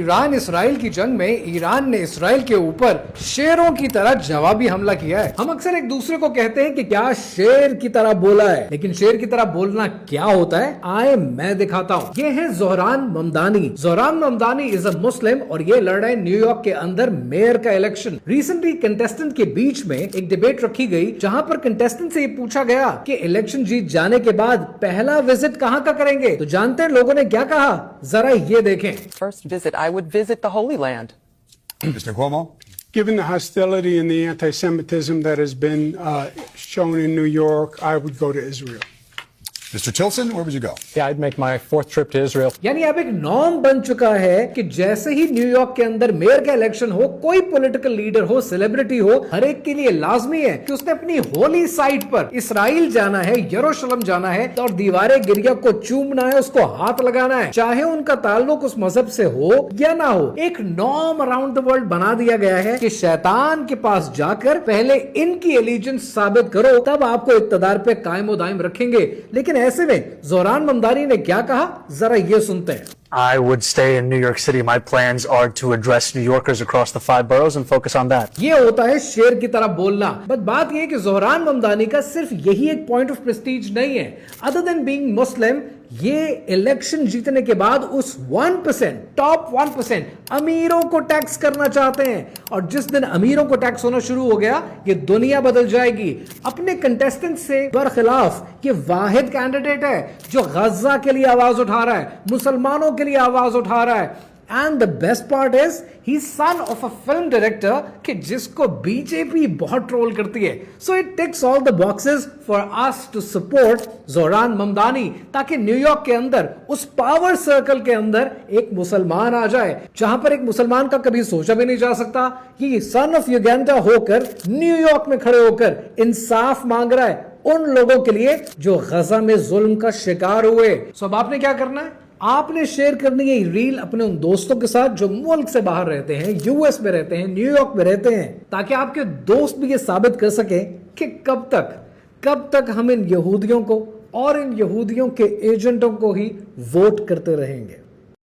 ایران اسرائیل کی جنگ میں ایران نے اسرائیل کے اوپر شیروں کی طرح جوابی حملہ کیا ہے. ہم اکثر ایک دوسرے کو کہتے ہیں کہ کیا شیر کی طرح بولا ہے, لیکن شیر کی طرح بولنا کیا ہوتا ہے آئے میں دکھاتا ہوں. یہ ہے زہران ممدانی. زہران ممدانی از اے مسلم اور یہ لڑ رہے ہیں نیو یارک کے اندر میئر کا الیکشن. ریسنٹلی کنٹیسٹنٹ کے بیچ میں ایک ڈیبیٹ رکھی گئی جہاں پر کنٹیسٹنٹ سے یہ پوچھا گیا کہ الیکشن جیت جانے کے بعد پہلا وزٹ کہاں کا کریں گے. تو جانتے ہیں لوگوں نے کیا کہا, ذرا یہ دیکھیں. First visit, I would visit the Holy Land. Mr. Cuomo? Given the hostility and the anti-Semitism that has been shown in New York, I would go to Israel. Mr. Tilson, where would you go? Yeah, I'd make my fourth trip to Israel. یعنی اب ایک norm بن چکا ہے کہ جیسے ہی new York کے اندر mayor کا election ہو, کوئی پولیٹیکل لیڈر ہو, سیلیبریٹی ہو, ہر ایک کے لیے لازمی ہے کہ اس نے اپنی ہولی سائٹ پر اسرائیل جانا ہے, یروشلم جانا ہے اور دیوار گریا کو چومنا ہے, اس کو ہاتھ لگانا ہے, چاہے ان کا تعلق اس مذہب سے ہو یا نہ ہو. ایک نارم اراؤنڈ دا ورلڈ بنا دیا گیا ہے کہ شیطان کے پاس جا کر پہلے ان کی ایلیجنس ثابت کرو, تب آپ کو اقتدار پہ قائم و دائم رکھیں گے. لیکن ایسے میں زہران ممدانی نے کیا کہا, ذرا یہ سنتے ہیں. I would stay in New York City. My plans are to address New Yorkers across the 5 boroughs and focus on that. یہ ہوتا ہے شیر کی طرح بولنا. بس بات یہ کہ زہران ممدانی کا صرف یہی ایک پوائنٹ آف پریسٹیج نہیں ہے. ادر دین بینگ مسلم, یہ الیکشن جیتنے کے بعد اس 1%, ٹاپ 1% امیروں کو ٹیکس کرنا چاہتے ہیں. اور جس دن امیروں کو ٹیکس ہونا شروع ہو گیا, یہ دنیا بدل جائے گی. اپنے کنٹیسٹنٹ سے برخلاف یہ واحد کینڈیڈیٹ ہے جو غزہ کے لیے آواز اٹھا رہا ہے, مسلمانوں کے لیے آواز اٹھا رہا ہے. And the best part is he's son of a film director کہ جس کو بی جے پی بہت ٹرول کرتی ہے. So it ticks all the boxes for us to support Dhahran Mamdani, تاکہ نیو یارک کے اندر اس پاور سرکل کے اندر ایک مسلمان آ جائے جہاں پر ایک مسلمان کا کبھی سوچا بھی نہیں جا سکتا کہ سن آف یوگینڈا ہو کر نیو یارک میں کھڑے ہو کر انصاف مانگ رہا ہے ان لوگوں کے لیے جو غزہ میں ظلم کا شکار ہوئے. سو اب آپ نے کیا کرنا ہے, آپ نے شیئر کرنی ہے ریل اپنے ان دوستوں کے ساتھ جو ملک سے باہر رہتے ہیں, یو ایس میں رہتے ہیں, نیو یارک میں رہتے ہیں, تاکہ آپ کے دوست بھی یہ ثابت کر سکیں کہ کب تک ہم ان یہودیوں کو اور ان یہودیوں کے ایجنٹوں کو ہی ووٹ کرتے رہیں گے.